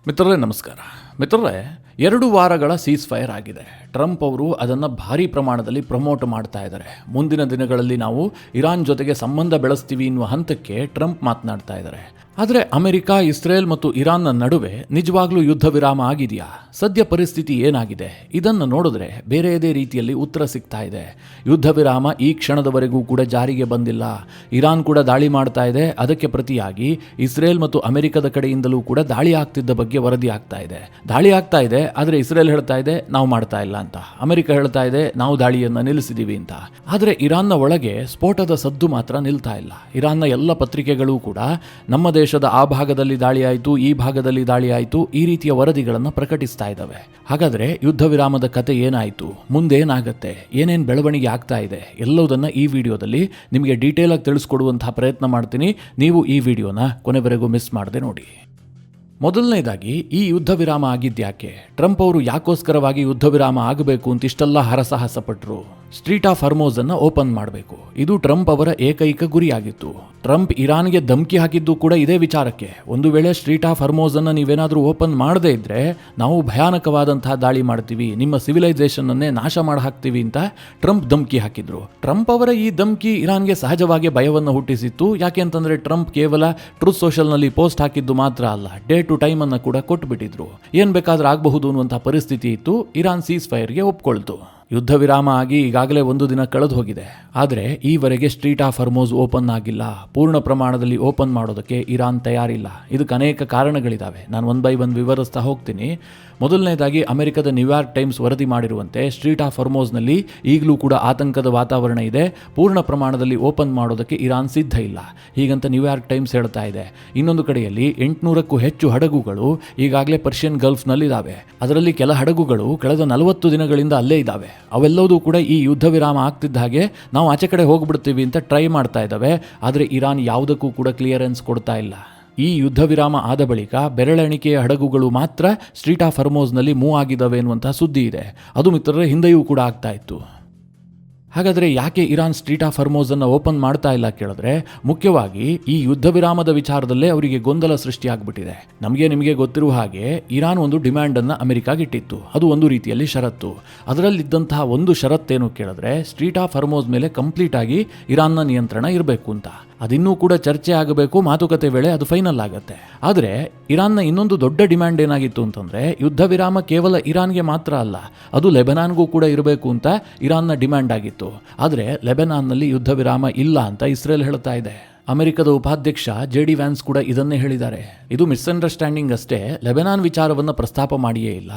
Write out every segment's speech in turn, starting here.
ಮಿತ್ರರೇ ನಮಸ್ಕಾರ. ಮಿತ್ರರೇ, 2 ವಾರಗಳ ಸೀಸ್ ಫೈರ್ ಆಗಿದೆ. ಟ್ರಂಪ್ ಅವರು ಅದನ್ನು ಭಾರಿ ಪ್ರಮಾಣದಲ್ಲಿ ಪ್ರಮೋಟ್ ಮಾಡ್ತಾ ಇದ್ದಾರೆ. ಮುಂದಿನ ದಿನಗಳಲ್ಲಿ ನಾವು ಇರಾನ್ ಜೊತೆಗೆ ಸಂಬಂಧ ಬೆಳೆಸ್ತೀವಿ ಎನ್ನುವ ಹಂತಕ್ಕೆ ಟ್ರಂಪ್ ಮಾತನಾಡ್ತಾ ಇದ್ದಾರೆ. ಆದರೆ ಅಮೆರಿಕ, ಇಸ್ರೇಲ್ ಮತ್ತು ಇರಾನ್ನ ನಡುವೆ ನಿಜವಾಗ್ಲೂ ಯುದ್ಧ ವಿರಾಮ ಆಗಿದೆಯಾ? ಸದ್ಯ ಪರಿಸ್ಥಿತಿ ಏನಾಗಿದೆ? ಇದನ್ನು ನೋಡಿದ್ರೆ ಬೇರೆಯದೇ ರೀತಿಯಲ್ಲಿ ಉತ್ತರ ಸಿಗ್ತಾ ಇದೆ. ಯುದ್ಧ ವಿರಾಮ ಈ ಕ್ಷಣದವರೆಗೂ ಕೂಡ ಜಾರಿಗೆ ಬಂದಿಲ್ಲ. ಇರಾನ್ ಕೂಡ ದಾಳಿ ಮಾಡ್ತಾ ಇದೆ. ಅದಕ್ಕೆ ಪ್ರತಿಯಾಗಿ ಇಸ್ರೇಲ್ ಮತ್ತು ಅಮೆರಿಕದ ಕಡೆಯಿಂದಲೂ ಕೂಡ ದಾಳಿ ಆಗ್ತಿದ್ದ ಬಗ್ಗೆ ವರದಿ ಆಗ್ತಾ ಇದೆ. ದಾಳಿ ಆಗ್ತಾ ಇದೆ, ಆದರೆ ಇಸ್ರೇಲ್ ಹೇಳ್ತಾ ಇದೆ ನಾವು ಮಾಡ್ತಾ ಇಲ್ಲ ಅಂತ. ಅಮೆರಿಕ ಹೇಳ್ತಾ ಇದೆ ನಾವು ದಾಳಿಯನ್ನು ನಿಲ್ಲಿಸಿದೀವಿ ಅಂತ. ಆದರೆ ಇರಾನ್ನ ಒಳಗೆ ಸ್ಫೋಟದ ಸದ್ದು ಮಾತ್ರ ನಿಲ್ತಾ ಇಲ್ಲ. ಇರಾನ್ನ ಎಲ್ಲ ಪತ್ರಿಕೆಗಳು ಕೂಡ ನಮ್ಮ ದೇಶದ ಆ ಭಾಗದಲ್ಲಿ ದಾಳಿ ಆಯಿತು, ಈ ಭಾಗದಲ್ಲಿ ದಾಳಿ ಆಯಿತು, ಈ ರೀತಿಯ ವರದಿಗಳನ್ನು ಪ್ರಕಟಿಸ್ತಾ ಇದ್ದಾವೆ. ಹಾಗಾದರೆ ಯುದ್ಧ ವಿರಾಮದ ಕತೆ ಏನಾಯಿತು? ಮುಂದೇನಾಗತ್ತೆ? ಏನೇನು ಬೆಳವಣಿಗೆ ಆಗ್ತಾ ಇದೆ? ಎಲ್ಲವುದನ್ನು ಈ ವಿಡಿಯೋದಲ್ಲಿ ನಿಮಗೆ ಡೀಟೇಲ್ ಆಗಿ ತಿಳಿಸ್ಕೊಡುವಂತಹ ಪ್ರಯತ್ನ ಮಾಡ್ತೀನಿ. ನೀವು ಈ ವಿಡಿಯೋನ ಕೊನೆವರೆಗೂ ಮಿಸ್ ಮಾಡದೆ ನೋಡಿ. ಮೊದಲನೇದಾಗಿ, ಈ ಯುದ್ಧ ವಿರಾಮ ಆಗಿದ್ಯಾಕೆ? ಟ್ರಂಪ್ ಅವರು ಯಾಕೋಸ್ಕರವಾಗಿ ಯುದ್ಧ ವಿರಾಮ ಆಗಬೇಕು ಅಂತ ಇಷ್ಟೆಲ್ಲ ಹರಸಾಹಸ ಪಟ್ಟರು? ಸ್ಟ್ರೀಟ್ ಆಫ್ ಹರ್ಮೋಸ್ ಅನ್ನು ಓಪನ್ ಮಾಡಬೇಕು. ಇದು ಟ್ರಂಪ್ ಅವರ ಏಕೈಕ ಗುರಿಯಾಗಿತ್ತು. ಟ್ರಂಪ್ ಇರಾನ್ಗೆ ಧಮಕಿ ಹಾಕಿದ್ದು ಕೂಡ ಇದೇ ವಿಚಾರಕ್ಕೆ. ಒಂದು ವೇಳೆ ಸ್ಟ್ರೀಟ್ ಆಫ್ ಹರ್ಮೋಸ್ ಅನ್ನು ನೀವೇನಾದರೂ ಓಪನ್ ಮಾಡದೇ ಇದ್ರೆ ನಾವು ಭಯಾನಕವಾದಂತಹ ದಾಳಿ ಮಾಡ್ತೀವಿ, ನಿಮ್ಮ ಸಿವಿಲೈಸೇಷನ್ ಅನ್ನೇ ನಾಶ ಮಾಡಿ ಹಾಕ್ತೀವಿ ಅಂತ ಟ್ರಂಪ್ ಧಮಕಿ ಹಾಕಿದ್ರು. ಟ್ರಂಪ್ ಅವರ ಈ ಧಮಕಿ ಇರಾನ್ಗೆ ಸಹಜವಾಗಿ ಭಯವನ್ನು ಹುಟ್ಟಿಸಿತ್ತು. ಯಾಕೆ ಅಂತಂದ್ರೆ ಟ್ರಂಪ್ ಕೇವಲ ಟ್ರೂತ್ ಸೋಷಲ್ನಲ್ಲಿ ಪೋಸ್ಟ್ ಹಾಕಿದ್ದು ಮಾತ್ರ ಅಲ್ಲ, ಡೇ ಟು ಟೈಮ್ ಅನ್ನು ಕೂಡ ಕೊಟ್ಟುಬಿಟ್ಟಿದ್ರು. ಏನ್ ಬೇಕಾದ್ರೂ ಆಗಬಹುದು ಅನ್ನುವಂತಹ ಪರಿಸ್ಥಿತಿ ಇತ್ತು. ಇರಾನ್ ಸೀಸ್ ಫೈರ್ಗೆ ಒಪ್ಕೊಳ್ತು. ಯುದ್ಧ ವಿರಾಮ ಆಗಿ ಈಗಾಗಲೇ 1 ದಿನ ಕಳೆದು ಹೋಗಿದೆ. ಆದರೆ ಈವರೆಗೆ ಸ್ಟ್ರೀಟ್ ಆಫ್ ಹರ್ಮೋಸ್ ಓಪನ್ ಆಗಿಲ್ಲ. ಪೂರ್ಣ ಪ್ರಮಾಣದಲ್ಲಿ ಓಪನ್ ಮಾಡೋದಕ್ಕೆ ಇರಾನ್ ತಯಾರಿಲ್ಲ. ಇದಕ್ಕೆ ಅನೇಕ ಕಾರಣಗಳಿದ್ದಾವೆ. ನಾನು 1 ಬೈ 1 ವಿವರಿಸ್ತಾ ಹೋಗ್ತೀನಿ. ಮೊದಲನೇದಾಗಿ, ಅಮೆರಿಕದ ನ್ಯೂಯಾರ್ಕ್ ಟೈಮ್ಸ್ ವರದಿ ಮಾಡಿರುವಂತೆ ಸ್ಟ್ರೀಟ್ ಆಫ್ ಹರ್ಮೋಸ್ನಲ್ಲಿ ಈಗಲೂ ಕೂಡ ಆತಂಕದ ವಾತಾವರಣ ಇದೆ. ಪೂರ್ಣ ಪ್ರಮಾಣದಲ್ಲಿ ಓಪನ್ ಮಾಡೋದಕ್ಕೆ ಇರಾನ್ ಸಿದ್ಧ ಇಲ್ಲ, ಹೀಗಂತ ನ್ಯೂಯಾರ್ಕ್ ಟೈಮ್ಸ್ ಹೇಳ್ತಾ ಇದೆ. ಇನ್ನೊಂದು ಕಡೆಯಲ್ಲಿ 800ಕ್ಕೂ ಹೆಚ್ಚು ಹಡಗುಗಳು ಈಗಾಗಲೇ ಪರ್ಷಿಯನ್ ಗಲ್ಫ್ನಲ್ಲಿದ್ದಾವೆ. ಅದರಲ್ಲಿ ಕೆಲ ಹಡಗುಗಳು ಕಳೆದ 40 ದಿನಗಳಿಂದ ಅಲ್ಲೇ ಇದ್ದಾವೆ. ಅವೆಲ್ಲವೂ ಕೂಡ ಈ ಯುದ್ಧ ವಿರಾಮ ಆಗ್ತಿದ್ದ ಹಾಗೆ ನಾವು ಆಚೆ ಕಡೆ ಹೋಗ್ಬಿಡ್ತೀವಿ ಅಂತ ಟ್ರೈ ಮಾಡ್ತಾ ಇದ್ದಾವೆ. ಆದರೆ ಇರಾನ್ ಯಾವುದಕ್ಕೂ ಕೂಡ ಕ್ಲಿಯರೆನ್ಸ್ ಕೊಡ್ತಾ ಇಲ್ಲ. ಈ ಯುದ್ಧ ವಿರಾಮ ಆದ ಬಳಿಕ ಬೆರಳೆಣಿಕೆಯ ಹಡಗುಗಳು ಮಾತ್ರ ಸ್ಟ್ರೀಟ್ ಆಫ್ ಹರ್ಮೋಸ್ನಲ್ಲಿ ಮೂವ್ ಆಗಿದ್ದಾವೆ ಎನ್ನುವಂತಹ ಸುದ್ದಿ ಇದೆ. ಅದು ಮಿತ್ರರೇ ಹಿಂದೆಯೂ ಕೂಡ ಆಗ್ತಾ ಇತ್ತು. ಹಾಗಾದರೆ ಯಾಕೆ ಇರಾನ್ ಸ್ಟ್ರೀಟ್ ಆಫ್ ಹರ್ಮೋಸ್ ಅನ್ನು ಓಪನ್ ಮಾಡ್ತಾ ಇಲ್ಲ ಕೇಳಿದ್ರೆ, ಮುಖ್ಯವಾಗಿ ಈ ಯುದ್ಧ ವಿರಾಮದ ವಿಚಾರದಲ್ಲೇ ಅವರಿಗೆ ಗೊಂದಲ ಸೃಷ್ಟಿಯಾಗ್ಬಿಟ್ಟಿದೆ. ನಿಮಗೆ ಗೊತ್ತಿರುವ ಹಾಗೆ ಇರಾನ್ ಒಂದು ಡಿಮ್ಯಾಂಡ್ ಅನ್ನು ಅಮೆರಿಕಾಗಿಟ್ಟಿತ್ತು. ಅದು ಒಂದು ರೀತಿಯಲ್ಲಿ ಷರತ್ತು. ಅದರಲ್ಲಿದ್ದಂತಹ ಒಂದು ಷರತ್ತೇನು ಕೇಳಿದ್ರೆ, ಸ್ಟ್ರೀಟ್ ಆಫ್ ಹರ್ಮೋಸ್ ಮೇಲೆ ಕಂಪ್ಲೀಟ್ ಆಗಿ ಇರಾನ್ನ ನಿಯಂತ್ರಣ ಇರಬೇಕು ಅಂತ. ಅದಿನ್ನೂ ಕೂಡ ಚರ್ಚೆ ಆಗಬೇಕು, ಮಾತುಕತೆ ವೇಳೆ ಅದು ಫೈನಲ್ ಆಗುತ್ತೆ. ಆದರೆ ಇರಾನ್ನ ಇನ್ನೊಂದು ದೊಡ್ಡ ಡಿಮ್ಯಾಂಡ್ ಏನಾಗಿತ್ತು ಅಂತಂದ್ರೆ, ಯುದ್ಧ ವಿರಾಮ ಕೇವಲ ಇರಾನ್ಗೆ ಮಾತ್ರ ಅಲ್ಲ, ಅದು ಲೆಬನಾನ್ಗೂ ಕೂಡ ಇರಬೇಕು ಅಂತ ಇರಾನ್ನ ಡಿಮ್ಯಾಂಡ್ ಆಗಿತ್ತು. ಆದರೆ ಲೆಬನಾನ್ನಲ್ಲಿ ಯುದ್ಧ ವಿರಾಮ ಇಲ್ಲ ಅಂತ ಇಸ್ರೇಲ್ ಹೇಳ್ತಾ ಇದೆ. ಅಮೆರಿಕದ ಉಪಾಧ್ಯಕ್ಷ JD ವ್ಯಾನ್ಸ್ ಕೂಡ ಇದನ್ನೇ ಹೇಳಿದ್ದಾರೆ. ಇದು ಮಿಸ್ಅಂಡರ್ಸ್ಟ್ಯಾಂಡಿಂಗ್ ಅಷ್ಟೇ, ಲೆಬನಾನ್ ವಿಚಾರವನ್ನು ಪ್ರಸ್ತಾಪ ಮಾಡಿಯೇ ಇಲ್ಲ.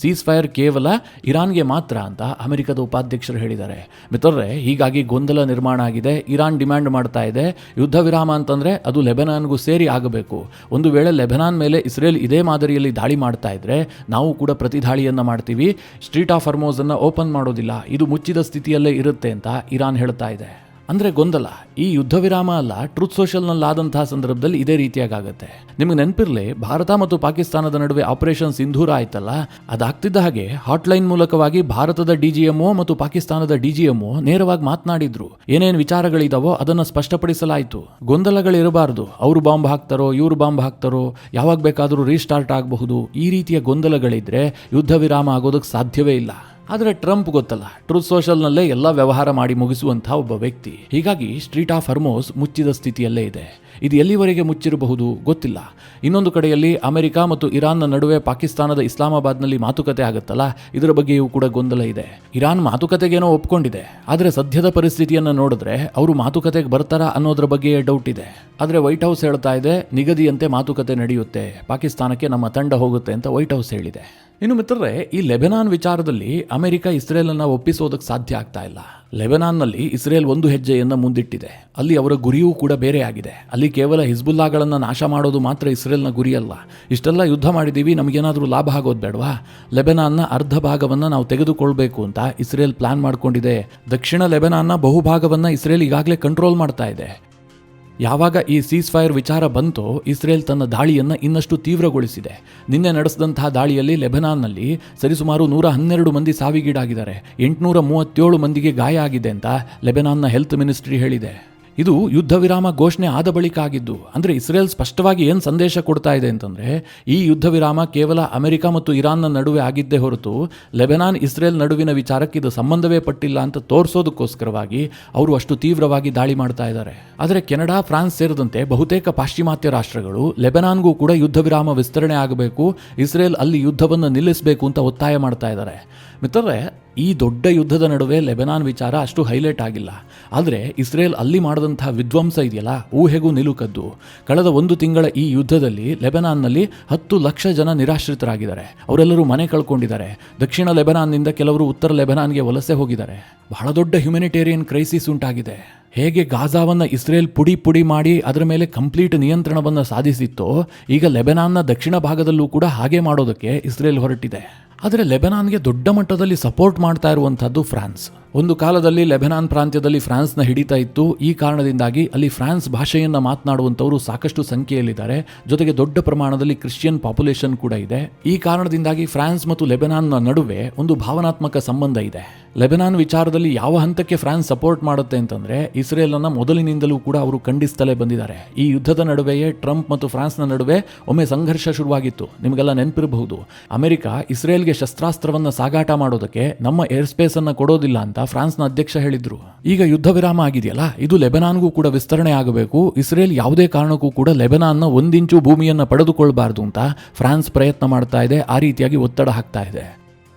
ಸೀಸ್ ಫೈರ್ ಕೇವಲ ಇರಾನ್ಗೆ ಮಾತ್ರ ಅಂತ ಅಮೆರಿಕದ ಉಪಾಧ್ಯಕ್ಷರು ಹೇಳಿದ್ದಾರೆ. ಮಿತ್ರರೇ, ಹೀಗಾಗಿ ಗೊಂದಲ ನಿರ್ಮಾಣ ಆಗಿದೆ. ಇರಾನ್ ಡಿಮ್ಯಾಂಡ್ ಮಾಡ್ತಾ ಇದೆ ಯುದ್ಧ ವಿರಾಮ ಅಂತಂದ್ರೆ ಅದು ಲೆಬನಾನ್ಗೂ ಸೇರಿ ಆಗಬೇಕು. ಒಂದು ವೇಳೆ ಲೆಬನಾನ್ ಮೇಲೆ ಇಸ್ರೇಲ್ ಇದೇ ಮಾದರಿಯಲ್ಲಿ ದಾಳಿ ಮಾಡ್ತಾ ಇದ್ರೆ ನಾವು ಕೂಡ ಪ್ರತಿ ದಾಳಿಯನ್ನ ಮಾಡ್ತೀವಿ, ಸ್ಟ್ರೀಟ್ ಆಫ್ ಹರ್ಮೋಸ್ ಅನ್ನ ಓಪನ್ ಮಾಡೋದಿಲ್ಲ, ಇದು ಮುಚ್ಚಿದ ಸ್ಥಿತಿಯಲ್ಲೇ ಇರುತ್ತೆ ಅಂತ ಇರಾನ್ ಹೇಳ್ತಾ ಇದೆ. ಅಂದರೆ ಗೊಂದಲ. ಈ ಯುದ್ಧ ವಿರಾಮ ಅಲ್ಲ, ಟ್ರೂತ್ ಸೋಷಲ್ನಲ್ಲಾದಂತಹ ಸಂದರ್ಭದಲ್ಲಿ ಇದೇ ರೀತಿಯಾಗುತ್ತೆ. ನಿಮಗೆ ನೆನಪಿರಲಿ, ಭಾರತ ಮತ್ತು ಪಾಕಿಸ್ತಾನದ ನಡುವೆ ಆಪರೇಷನ್ ಸಿಂಧೂರ ಆಯ್ತಲ್ಲ, ಅದಾಗ್ತಿದ್ದ ಹಾಗೆ ಹಾಟ್ಲೈನ್ ಮೂಲಕವಾಗಿ ಭಾರತದ DGMO ಮತ್ತು ಪಾಕಿಸ್ತಾನದ DGMO ನೇರವಾಗಿ ಮಾತನಾಡಿದ್ರು. ಏನೇನು ವಿಚಾರಗಳಿದಾವೋ ಅದನ್ನು ಸ್ಪಷ್ಟಪಡಿಸಲಾಯಿತು. ಗೊಂದಲಗಳಿರಬಾರ್ದು. ಅವರು ಬಾಂಬ್ ಹಾಕ್ತಾರೋ, ಇವರು ಬಾಂಬ್ ಹಾಕ್ತಾರೋ, ಯಾವಾಗ ಬೇಕಾದರೂ ರೀಸ್ಟಾರ್ಟ್ ಆಗಬಹುದು. ಈ ರೀತಿಯ ಗೊಂದಲಗಳಿದ್ರೆ ಯುದ್ಧ ವಿರಾಮ ಆಗೋದಕ್ಕೆ ಸಾಧ್ಯವೇ ಇಲ್ಲ. ಆದರೆ ಟ್ರಂಪ್ ಗೊತ್ತಲ್ಲ, ಟ್ರೂತ್ ಸೋಷಲ್ನಲ್ಲೇ ಎಲ್ಲ ವ್ಯವಹಾರ ಮಾಡಿ ಮುಗಿಸುವಂತಹ ಒಬ್ಬ ವ್ಯಕ್ತಿ. ಹೀಗಾಗಿ ಸ್ಟ್ರೀಟ್ ಆಫ್ ಹರ್ಮೋಸ್ ಮುಚ್ಚಿದ ಸ್ಥಿತಿಯಲ್ಲೇ ಇದೆ. ಇದು ಎಲ್ಲಿವರೆಗೆ ಮುಚ್ಚಿರಬಹುದು ಗೊತ್ತಿಲ್ಲ. ಇನ್ನೊಂದು ಕಡೆಯಲ್ಲಿ ಅಮೆರಿಕ ಮತ್ತು ಇರಾನ್ನ ನಡುವೆ ಪಾಕಿಸ್ತಾನದ ಇಸ್ಲಾಮಾಬಾದ್ನಲ್ಲಿ ಮಾತುಕತೆ ಆಗುತ್ತಲ್ಲ, ಇದರ ಬಗ್ಗೆಯೂ ಕೂಡ ಗೊಂದಲ ಇದೆ. ಇರಾನ್ ಮಾತುಕತೆಗೇನೋ ಒಪ್ಕೊಂಡಿದೆ, ಆದರೆ ಸದ್ಯದ ಪರಿಸ್ಥಿತಿಯನ್ನು ನೋಡಿದ್ರೆ ಅವರು ಮಾತುಕತೆಗೆ ಬರ್ತಾರಾ ಅನ್ನೋದ್ರ ಬಗ್ಗೆ ಡೌಟ್ ಇದೆ. ಆದರೆ ವೈಟ್ ಹೌಸ್ ಹೇಳ್ತಾ ಇದೆ ನಿಗದಿಯಂತೆ ಮಾತುಕತೆ ನಡೆಯುತ್ತೆ, ಪಾಕಿಸ್ತಾನಕ್ಕೆ ನಮ್ಮ ತಂಡ ಹೋಗುತ್ತೆ ಅಂತ ವೈಟ್ ಹೌಸ್ ಹೇಳಿದೆ. ಇನ್ನು ಮಿತ್ರರೇ, ಈ ಲೆಬನಾನ್ ವಿಚಾರದಲ್ಲಿ ಅಮೆರಿಕ ಇಸ್ರೇಲ್ ಅನ್ನ ಒಪ್ಪಿಸೋದಕ್ಕೆ ಸಾಧ್ಯ ಆಗ್ತಾ ಇಲ್ಲ. ಲೆಬನಾನ್ನಲ್ಲಿ ಇಸ್ರೇಲ್ ಒಂದು ಹೆಜ್ಜೆಯನ್ನು ಮುಂದಿಟ್ಟಿದೆ. ಅಲ್ಲಿ ಅವರ ಗುರಿಯೂ ಕೂಡ ಬೇರೆ ಆಗಿದೆ. ಅಲ್ಲಿ ಕೇವಲ ಹಿಜ್ಬುಲ್ಲಾಗಳನ್ನು ನಾಶ ಮಾಡೋದು ಮಾತ್ರ ಇಸ್ರೇಲ್ನ ಗುರಿಯಲ್ಲ. ಇಷ್ಟೆಲ್ಲ ಯುದ್ಧ ಮಾಡಿದ್ದೀವಿ, ನಮಗೇನಾದರೂ ಲಾಭ ಆಗೋದು ಬೇಡವಾ? ಲೆಬನಾನ್ನ ಅರ್ಧ ಭಾಗವನ್ನು ನಾವು ತೆಗೆದುಕೊಳ್ಬೇಕು ಅಂತ ಇಸ್ರೇಲ್ ಪ್ಲಾನ್ ಮಾಡಿಕೊಂಡಿದೆ. ದಕ್ಷಿಣ ಲೆಬನಾನ್ನ ಬಹುಭಾಗವನ್ನು ಇಸ್ರೇಲ್ ಈಗಾಗಲೇ ಕಂಟ್ರೋಲ್ ಮಾಡ್ತಾ ಇದೆ. ಯಾವಾಗ ಈ ಸೀಸ್ ಫೈರ್ ವಿಚಾರ ಬಂತೋ ಇಸ್ರೇಲ್ ತನ್ನ ದಾಳಿಯನ್ನು ಇನ್ನಷ್ಟು ತೀವ್ರಗೊಳಿಸಿದೆ. ನಿನ್ನೆ ನಡೆಸಿದಂತಹ ದಾಳಿಯಲ್ಲಿ ಲೆಬನಾನ್ನಲ್ಲಿ ಸರಿಸುಮಾರು 112 ಮಂದಿ ಸಾವಿಗೀಡಾಗಿದ್ದಾರೆ, 837 ಮಂದಿಗೆ ಗಾಯ ಆಗಿದೆ ಅಂತ ಲೆಬನಾನ್ನ ಹೆಲ್ತ್ ಮಿನಿಸ್ಟ್ರಿ ಹೇಳಿದೆ. ಇದು ಯುದ್ಧ ವಿರಾಮ ಘೋಷಣೆ ಆದ ಬಳಿಕ ಆಗಿದ್ದು. ಅಂದರೆ ಇಸ್ರೇಲ್ ಸ್ಪಷ್ಟವಾಗಿ ಏನು ಸಂದೇಶ ಕೊಡ್ತಾ ಇದೆ ಅಂತಂದರೆ, ಈ ಯುದ್ಧ ವಿರಾಮ ಕೇವಲ ಅಮೆರಿಕ ಮತ್ತು ಇರಾನ್ನ ನಡುವೆ ಆಗಿದ್ದೇ ಹೊರತು ಲೆಬನಾನ್ ಇಸ್ರೇಲ್ ನಡುವಿನ ವಿಚಾರಕ್ಕೆ ಇದು ಸಂಬಂಧವೇ ಪಟ್ಟಿಲ್ಲ ಅಂತ ತೋರಿಸೋದಕ್ಕೋಸ್ಕರವಾಗಿ ಅವರು ಅಷ್ಟು ತೀವ್ರವಾಗಿ ದಾಳಿ ಮಾಡ್ತಾ ಇದ್ದಾರೆ. ಆದರೆ ಕೆನಡಾ, ಫ್ರಾನ್ಸ್ ಸೇರಿದಂತೆ ಬಹುತೇಕ ಪಾಶ್ಚಿಮಾತ್ಯ ರಾಷ್ಟ್ರಗಳು ಲೆಬನಾನ್ಗೂ ಕೂಡ ಯುದ್ಧ ವಿರಾಮ ವಿಸ್ತರಣೆ ಆಗಬೇಕು, ಇಸ್ರೇಲ್ ಅಲ್ಲಿ ಯುದ್ಧವನ್ನು ನಿಲ್ಲಿಸಬೇಕು ಅಂತ ಒತ್ತಾಯ ಮಾಡ್ತಾ ಇದ್ದಾರೆ. ಮಿತ್ರರೇ, ಈ ದೊಡ್ಡ ಯುದ್ಧದ ನಡುವೆ ಲೆಬನಾನ್ ವಿಚಾರ ಅಷ್ಟು ಹೈಲೈಟ್ ಆಗಿಲ್ಲ. ಆದರೆ ಇಸ್ರೇಲ್ ಅಲ್ಲಿ ಮಾಡಿದಂತಹ ವಿಧ್ವಂಸ ಇದೆಯಲ್ಲ, ಊಹೆಗೂ ನಿಲುಕದ್ದು. ಕಳೆದ 1 ತಿಂಗಳ ಈ ಯುದ್ಧದಲ್ಲಿ ಲೆಬನಾನ್ನಲ್ಲಿ 10 ಲಕ್ಷ ಜನ ನಿರಾಶ್ರಿತರಾಗಿದ್ದಾರೆ. ಅವರೆಲ್ಲರೂ ಮನೆ ಕಳ್ಕೊಂಡಿದ್ದಾರೆ. ದಕ್ಷಿಣ ಲೆಬನಾನ್ನಿಂದ ಕೆಲವರು ಉತ್ತರ ಲೆಬನಾನ್ಗೆ ವಲಸೆ ಹೋಗಿದ್ದಾರೆ. ಬಹಳ ದೊಡ್ಡ ಹ್ಯುಮ್ಯಾನಿಟೇರಿಯನ್ ಕ್ರೈಸಿಸ್ ಉಂಟಾಗಿದೆ. ಹೇಗೆ ಗಾಜಾವನ್ನು ಇಸ್ರೇಲ್ ಪುಡಿ ಮಾಡಿ ಅದರ ಮೇಲೆ ಕಂಪ್ಲೀಟ್ ನಿಯಂತ್ರಣವನ್ನು ಸಾಧಿಸಿತ್ತೋ, ಈಗ ಲೆಬನಾನ್ನ ದಕ್ಷಿಣ ಭಾಗದಲ್ಲೂ ಕೂಡ ಹಾಗೆ ಮಾಡೋದಕ್ಕೆ ಇಸ್ರೇಲ್ ಹೊರಟಿದೆ. ಆದರೆ ಲೆಬನಾನ್ಗೆ ದೊಡ್ಡ ಮಟ್ಟದಲ್ಲಿ ಸಪೋರ್ಟ್ ಮಾಡ್ತಾ ಇರುವಂಥದ್ದು ಫ್ರಾನ್ಸ್. ಒಂದು ಕಾಲದಲ್ಲಿ ಲೆಬನಾನ್ ಪ್ರಾಂತ್ಯದಲ್ಲಿ ಫ್ರಾನ್ಸ್ನ ಹಿಡಿತಾ ಇತ್ತು. ಈ ಕಾರಣದಿಂದಾಗಿ ಅಲ್ಲಿ ಫ್ರಾನ್ಸ್ ಭಾಷೆಯನ್ನು ಮಾತನಾಡುವಂಥವರು ಸಾಕಷ್ಟು ಸಂಖ್ಯೆಯಲ್ಲಿದ್ದಾರೆ. ಜೊತೆಗೆ ದೊಡ್ಡ ಪ್ರಮಾಣದಲ್ಲಿ ಕ್ರಿಶ್ಚಿಯನ್ ಪಾಪ್ಯುಲೇಷನ್ ಕೂಡ ಇದೆ. ಈ ಕಾರಣದಿಂದಾಗಿ ಫ್ರಾನ್ಸ್ ಮತ್ತು ಲೆಬನಾನ್ನ ನಡುವೆ ಒಂದು ಭಾವನಾತ್ಮಕ ಸಂಬಂಧ ಇದೆ. ಲೆಬನಾನ್ ವಿಚಾರದಲ್ಲಿ ಯಾವ ಹಂತಕ್ಕೆ ಫ್ರಾನ್ಸ್ ಸಪೋರ್ಟ್ ಮಾಡುತ್ತೆ ಅಂತಂದರೆ, ಇಸ್ರೇಲನ್ನು ಮೊದಲಿನಿಂದಲೂ ಕೂಡ ಅವರು ಖಂಡಿಸ್ತಲೇ ಬಂದಿದ್ದಾರೆ. ಈ ಯುದ್ಧದ ನಡುವೆಯೇ ಟ್ರಂಪ್ ಮತ್ತು ಫ್ರಾನ್ಸ್ನ ನಡುವೆ ಒಮ್ಮೆ ಸಂಘರ್ಷ ಶುರುವಾಗಿತ್ತು. ನಿಮಗೆಲ್ಲ ನೆನಪಿರಬಹುದು. ಅಮೆರಿಕ ಇಸ್ರೇಲ್ಗೆ ಶಸ್ತ್ರಾಸ್ತ್ರವನ್ನು ಸಾಗಾಟ ಮಾಡೋದಕ್ಕೆ ನಮ್ಮ ಏರ್ ಸ್ಪೇಸ್ ಅನ್ನು ಕೊಡೋದಿಲ್ಲ ಅಂತ ಫ್ರಾನ್ಸ್ನ ಅಧ್ಯಕ್ಷ ಹೇಳಿದ್ರು. ಈಗ ಯುದ್ಧ ವಿರಾಮ ಆಗಿದೆಯಲ್ಲ, ಇದು ಲೆಬನಾನ್ಗೂ ಕೂಡ ವಿಸ್ತರಣೆ ಆಗಬೇಕು. ಇಸ್ರೇಲ್ ಯಾವುದೇ ಕಾರಣಕ್ಕೂ ಕೂಡ ಲೆಬನಾನ್ನ 1 ಇಂಚು ಭೂಮಿಯನ್ನು ಪಡೆದುಕೊಳ್ಬಾರ್ದು ಅಂತ ಫ್ರಾನ್ಸ್ ಪ್ರಯತ್ನ ಮಾಡ್ತಾ ಇದೆ. ಆ ರೀತಿಯಾಗಿ ಒತ್ತಡ ಹಾಕ್ತಾ ಇದೆ.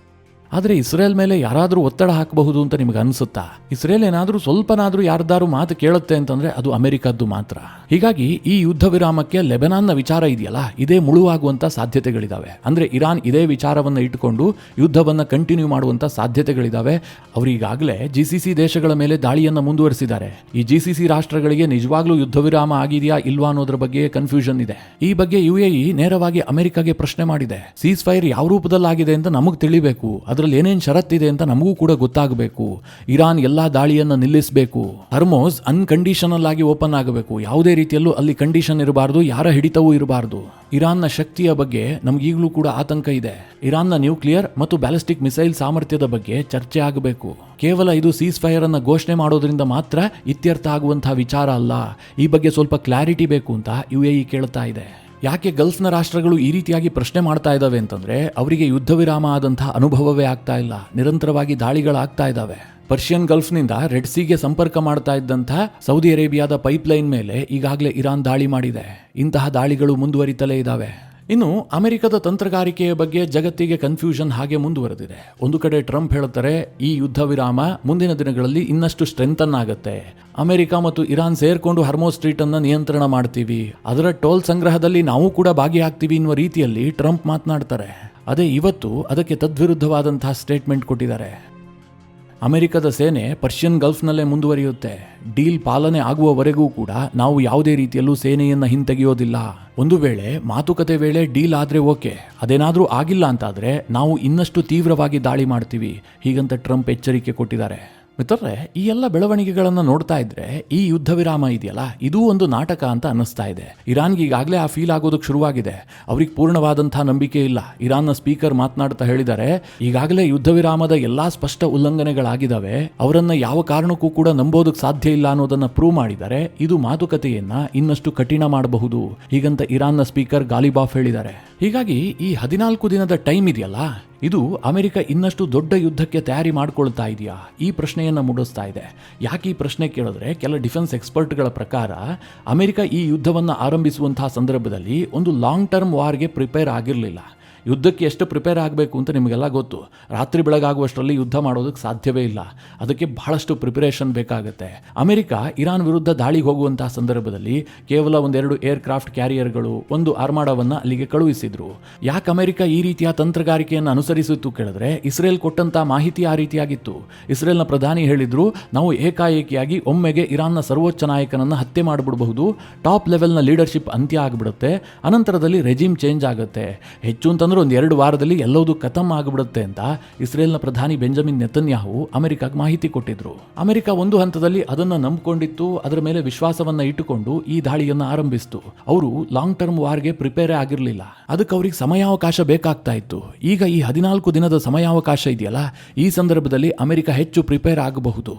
ಆದರೆ ಇಸ್ರೇಲ್ ಮೇಲೆ ಯಾರಾದರೂ ಒತ್ತಡ ಹಾಕಬಹುದು ಅಂತ ನಿಮಗೆ ಅನಿಸುತ್ತಾ? ಇಸ್ರೇಲ್ ಏನಾದರೂ ಸ್ವಲ್ಪನಾದರೂ ಯಾರ್ದಾರು ಮಾತು ಕೇಳುತ್ತೆ ಅಂತಂದರೆ ಅದು ಅಮೆರಿಕದ್ದು ಮಾತ್ರ. ಹೀಗಾಗಿ ಈ ಯುದ್ಧ ವಿರಾಮಕ್ಕೆ ಲೆಬನಾನ್ನ ವಿಚಾರ ಇದೆಯಲ್ಲ, ಇದೇ ಮುಳುವಾಗುವಂಥ ಸಾಧ್ಯತೆಗಳಿದ್ದಾವೆ. ಅಂದರೆ ಇರಾನ್ ಇದೇ ವಿಚಾರವನ್ನು ಇಟ್ಟುಕೊಂಡು ಯುದ್ಧವನ್ನು ಕಂಟಿನ್ಯೂ ಮಾಡುವಂಥ ಸಾಧ್ಯತೆಗಳಿದ್ದಾವೆ. ಅವರೀಗಾಗಲೇ GCC ದೇಶಗಳ ಮೇಲೆ ದಾಳಿಯನ್ನು ಮುಂದುವರಿಸಿದ್ದಾರೆ. ಈ GCC ರಾಷ್ಟ್ರಗಳಿಗೆ ನಿಜವಾಗ್ಲೂ ಯುದ್ಧ ವಿರಾಮ ಆಗಿದೆಯಾ ಇಲ್ವಾ ಅನ್ನೋದ್ರ ಬಗ್ಗೆ ಕನ್ಫ್ಯೂಷನ್ ಇದೆ. ಈ ಬಗ್ಗೆ UAE ನೇರವಾಗಿ ಅಮೆರಿಕಾಗೆ ಪ್ರಶ್ನೆ ಮಾಡಿದೆ. ಸೀಸ್ ಫೈರ್ ಯಾವ ರೂಪದಲ್ಲಾಗಿದೆ ಅಂತ ನಮಗೆ ತಿಳಿಬೇಕು, ಅದರಲ್ಲಿ ಏನೇನು ಷರತ್ತಿದೆ ಅಂತ ನಮಗೂ ಕೂಡ ಗೊತ್ತಾಗಬೇಕು. ಇರಾನ್ ಎಲ್ಲಾ ದಾಳಿಯನ್ನು ನಿಲ್ಲಿಸಬೇಕು. ಹರ್ಮೋಸ್ ಅನ್ಕಂಡೀಷನಲ್ ಆಗಿ ಓಪನ್ ಆಗಬೇಕು. ಯಾವುದೇ ರೀತಿಯಲ್ಲೂ ಅಲ್ಲಿ ಕಂಡೀಷನ್ ಇರಬಾರ್ದು, ಯಾರ ಹಿಡಿತವೂ ಇರಬಾರ್ದು. ಇರಾನ್ನ ಶಕ್ತಿಯ ಬಗ್ಗೆ ನಮಗೀಗಲೂ ಕೂಡ ಆತಂಕ ಇದೆ. ಇರಾನ್ನ ನ್ಯೂಕ್ಲಿಯರ್ ಮತ್ತು ಬ್ಯಾಲಿಸ್ಟಿಕ್ ಮಿಸೈಲ್ ಸಾಮರ್ಥ್ಯದ ಬಗ್ಗೆ ಚರ್ಚೆ ಆಗಬೇಕು. ಕೇವಲ ಇದು ಸೀಸ್ ಫೈರ್ ಅನ್ನು ಘೋಷಣೆ ಮಾಡೋದ್ರಿಂದ ಮಾತ್ರ ಇತ್ಯರ್ಥ ಆಗುವಂತಹ ವಿಚಾರ ಅಲ್ಲ. ಈ ಬಗ್ಗೆ ಸ್ವಲ್ಪ ಕ್ಲಾರಿಟಿ ಬೇಕು ಅಂತ UAE ಕೇಳ್ತಾ ಇದೆ. ಯಾಕೆ ಗಲ್ಫ್ನ ರಾಷ್ಟ್ರಗಳು ಈ ರೀತಿಯಾಗಿ ಪ್ರಶ್ನೆ ಮಾಡ್ತಾ ಇದ್ದಾವೆ ಅಂತಂದ್ರೆ, ಅವರಿಗೆ ಯುದ್ಧ ವಿರಾಮ ಆದಂತಹ ಅನುಭವವೇ ಆಗ್ತಾ ಇಲ್ಲ. ನಿರಂತರವಾಗಿ ದಾಳಿಗಳಾಗ್ತಾ ಇದ್ದಾವೆ. ಪರ್ಷಿಯನ್ ಗಲ್ಫ್ನಿಂದ ರೆಡ್ ಸೀಗೆ ಸಂಪರ್ಕ ಮಾಡ್ತಾ ಇದ್ದಂತಹ ಸೌದಿ ಅರೇಬಿಯಾದ ಪೈಪ್ಲೈನ್ ಮೇಲೆ ಈಗಾಗಲೇ ಇರಾನ್ ದಾಳಿ ಮಾಡಿದೆ. ಇಂತಹ ದಾಳಿಗಳು ಮುಂದುವರಿತಲೇ ಇದ್ದಾವೆ. ಇನ್ನು ಅಮೆರಿಕದ ತಂತ್ರಗಾರಿಕೆಯ ಬಗ್ಗೆ ಜಗತ್ತಿಗೆ ಕನ್ಫ್ಯೂಷನ್ ಹಾಗೆ ಮುಂದುವರೆದಿದೆ. ಒಂದು ಕಡೆ ಟ್ರಂಪ್ ಹೇಳ್ತಾರೆ, ಈ ಯುದ್ಧ ವಿರಾಮ ಮುಂದಿನ ದಿನಗಳಲ್ಲಿ ಇನ್ನಷ್ಟು ಸ್ಟ್ರೆಂಥನ್ ಆಗುತ್ತೆ. ಅಮೆರಿಕ ಮತ್ತು ಇರಾನ್ ಸೇರ್ಕೊಂಡು ಹರ್ಮೋಸ್ ಸ್ಟ್ರೀಟ್ ಅನ್ನು ನಿಯಂತ್ರಣ ಮಾಡ್ತೀವಿ, ಅದರ ಟೋಲ್ ಸಂಗ್ರಹದಲ್ಲಿ ನಾವು ಕೂಡ ಭಾಗಿಯಾಗ್ತೀವಿ ಎನ್ನುವ ರೀತಿಯಲ್ಲಿ ಟ್ರಂಪ್ ಮಾತನಾಡ್ತಾರೆ. ಅದೇ ಇವತ್ತು ಅದಕ್ಕೆ ತದ್ವಿರುದ್ಧವಾದಂತಹ ಸ್ಟೇಟ್ಮೆಂಟ್ ಕೊಟ್ಟಿದ್ದಾರೆ. ಅಮೆರಿಕದ ಸೇನೆ ಪರ್ಷಿಯನ್ ಗಲ್ಫ್ನಲ್ಲೇ ಮುಂದುವರಿಯುತ್ತೆ. ಡೀಲ್ ಪಾಲನೆ ಆಗುವವರೆಗೂ ಕೂಡ ನಾವು ಯಾವುದೇ ರೀತಿಯಲ್ಲೂ ಸೇನೆಯನ್ನು ಹಿಂತೆಗೆಯೋದಿಲ್ಲ. ಒಂದು ವೇಳೆ ಮಾತುಕತೆ ವೇಳೆ ಡೀಲ್ ಆದರೆ ಓಕೆ, ಅದೇನಾದರೂ ಆಗಿಲ್ಲ ಅಂತಾದರೆ ನಾವು ಇನ್ನಷ್ಟು ತೀವ್ರವಾಗಿ ದಾಳಿ ಮಾಡ್ತೀವಿ, ಹೀಗಂತ ಟ್ರಂಪ್ ಎಚ್ಚರಿಕೆ ಕೊಟ್ಟಿದ್ದಾರೆ. ಮಿತ್ರರೇ, ಈ ಎಲ್ಲ ಬೆಳವಣಿಗೆಗಳನ್ನು ನೋಡ್ತಾ ಇದ್ರೆ ಈ ಯುದ್ಧ ವಿರಾಮ ಇದೆಯಲ್ಲ, ಇದೂ ಒಂದು ನಾಟಕ ಅಂತ ಅನ್ನಿಸ್ತಾ ಇದೆ. ಇರಾನ್ಗೆ ಈಗಾಗಲೇ ಆ ಫೀಲ್ ಆಗೋದಕ್ಕೆ ಶುರುವಾಗಿದೆ. ಅವ್ರಿಗೆ ಪೂರ್ಣವಾದಂತಹ ನಂಬಿಕೆ ಇಲ್ಲ. ಇರಾನ್ನ ಸ್ಪೀಕರ್ ಮಾತನಾಡ್ತಾ ಹೇಳಿದ್ದಾರೆ, ಈಗಾಗಲೇ ಯುದ್ಧ ವಿರಾಮದ ಎಲ್ಲಾ ಸ್ಪಷ್ಟ ಉಲ್ಲಂಘನೆಗಳಾಗಿದ್ದಾವೆ, ಅವರನ್ನ ಯಾವ ಕಾರಣಕ್ಕೂ ಕೂಡ ನಂಬೋದಕ್ಕೆ ಸಾಧ್ಯ ಇಲ್ಲ ಅನ್ನೋದನ್ನ ಪ್ರೂವ್ ಮಾಡಿದ್ದಾರೆ. ಇದು ಮಾತುಕತೆಯನ್ನ ಇನ್ನಷ್ಟು ಕಠಿಣ ಮಾಡಬಹುದು, ಹೀಗಂತ ಇರಾನ್ನ ಸ್ಪೀಕರ್ ಗಾಲಿಬಾಫ್ ಹೇಳಿದ್ದಾರೆ. ಹೀಗಾಗಿ ಈ 14 ದಿನದ ಟೈಮ್ ಇದೆಯಲ್ಲ, ಇದು ಅಮೆರಿಕ ಇನ್ನಷ್ಟು ದೊಡ್ಡ ಯುದ್ಧಕ್ಕೆ ತಯಾರಿ ಮಾಡ್ಕೊಳ್ತಾ ಇದೆಯಾ, ಈ ಪ್ರಶ್ನೆಯನ್ನು ಮೂಡಿಸ್ತಾ ಇದೆ. ಯಾಕೆ ಈ ಪ್ರಶ್ನೆ ಕೇಳಿದ್ರೆ, ಕೆಲ ಡಿಫೆನ್ಸ್ ಎಕ್ಸ್ಪರ್ಟ್ಗಳ ಪ್ರಕಾರ ಅಮೆರಿಕ ಈ ಯುದ್ಧವನ್ನು ಆರಂಭಿಸುವಂತಹ ಸಂದರ್ಭದಲ್ಲಿ ಒಂದು ಲಾಂಗ್ ಟರ್ಮ್ ವಾರ್ಗೆ ಪ್ರಿಪೇರ್ ಆಗಿರಲಿಲ್ಲ. ಯುದ್ಧಕ್ಕೆ ಎಷ್ಟು ಪ್ರಿಪೇರ್ ಆಗಬೇಕು ಅಂತ ನಿಮಗೆಲ್ಲ ಗೊತ್ತು. ರಾತ್ರಿ ಬೆಳಗಾಗುವಷ್ಟರಲ್ಲಿ ಯುದ್ಧ ಮಾಡೋದಕ್ಕೆ ಸಾಧ್ಯವೇ ಇಲ್ಲ. ಅದಕ್ಕೆ ಬಹಳಷ್ಟು ಪ್ರಿಪರೇಷನ್ ಬೇಕಾಗುತ್ತೆ. ಅಮೆರಿಕ ಇರಾನ್ ವಿರುದ್ಧ ದಾಳಿಗೆ ಹೋಗುವಂತಹ ಸಂದರ್ಭದಲ್ಲಿ ಕೇವಲ 1-2 ಏರ್ಕ್ರಾಫ್ಟ್ ಕ್ಯಾರಿಯರ್ಗಳು, 1 ಆರ್ಮಾಡವನ್ನು ಅಲ್ಲಿಗೆ ಕಳುಹಿಸಿದ್ರು. ಯಾಕೆ ಅಮೆರಿಕ ಈ ರೀತಿಯ ತಂತ್ರಗಾರಿಕೆಯನ್ನು ಅನುಸರಿಸಿತ್ತು ಕೇಳಿದ್ರೆ, ಇಸ್ರೇಲ್ ಕೊಟ್ಟಂತಹ ಮಾಹಿತಿ ಆ ರೀತಿಯಾಗಿತ್ತು. ಇಸ್ರೇಲ್ನ ಪ್ರಧಾನಿ ಹೇಳಿದ್ರು, ನಾವು ಏಕಾಏಕಿಯಾಗಿ ಒಮ್ಮೆಗೆ ಇರಾನ್ನ ಸರ್ವೋಚ್ಚ ನಾಯಕನನ್ನು ಹತ್ಯೆ ಮಾಡಿಬಿಡಬಹುದು, ಟಾಪ್ ಲೆವೆಲ್ನ ಲೀಡರ್ಶಿಪ್ ಅಂತ್ಯ ಆಗಿಬಿಡುತ್ತೆ, ಅನಂತರದಲ್ಲಿ ರೆಜಿಮ್ ಚೇಂಜ್ ಆಗುತ್ತೆ, ಹೆಚ್ಚು ಅಂತಂದ್ರೆ 1-2 ವಾರದಲ್ಲಿ ಎಲ್ಲವೂ ಖತಮ್ ಆಗಿಬಿಡುತ್ತೆ ಅಂತ ಇಸ್ರೇಲ್ನ ಪ್ರಧಾನಿ ಬೆಂಜಮಿನ್ ನೆತನ್ಯಾಹು ಅಮೆರಿಕಾಗೆ ಮಾಹಿತಿ ಕೊಟ್ಟಿದ್ರು. ಅಮೆರಿಕ ಒಂದು ಹಂತದಲ್ಲಿ ಅದನ್ನು ನಂಬಿಕೊಂಡಿತ್ತು, ಅದರ ಮೇಲೆ ವಿಶ್ವಾಸವನ್ನ ಇಟ್ಟುಕೊಂಡು ಈ ದಾಳಿಯನ್ನು ಆರಂಭಿಸಿತು. ಅವರು ಲಾಂಗ್ ಟರ್ಮ್ ವಾರ್ಗೆ ಪ್ರಿಪೇರ್ ಆಗಿರಲಿಲ್ಲ. ಅದಕ್ಕೆ ಅವ್ರಿಗೆ ಸಮಯಾವಕಾಶ ಬೇಕಾಗ್ತಾ ಇತ್ತು. ಈಗ ಈ 14 ದಿನದ ಸಮಯಾವಕಾಶ ಇದೆಯಲ್ಲ, ಈ ಸಂದರ್ಭದಲ್ಲಿ ಅಮೆರಿಕ ಹೆಚ್ಚು ಪ್ರಿಪೇರ್ ಆಗಬಹುದು.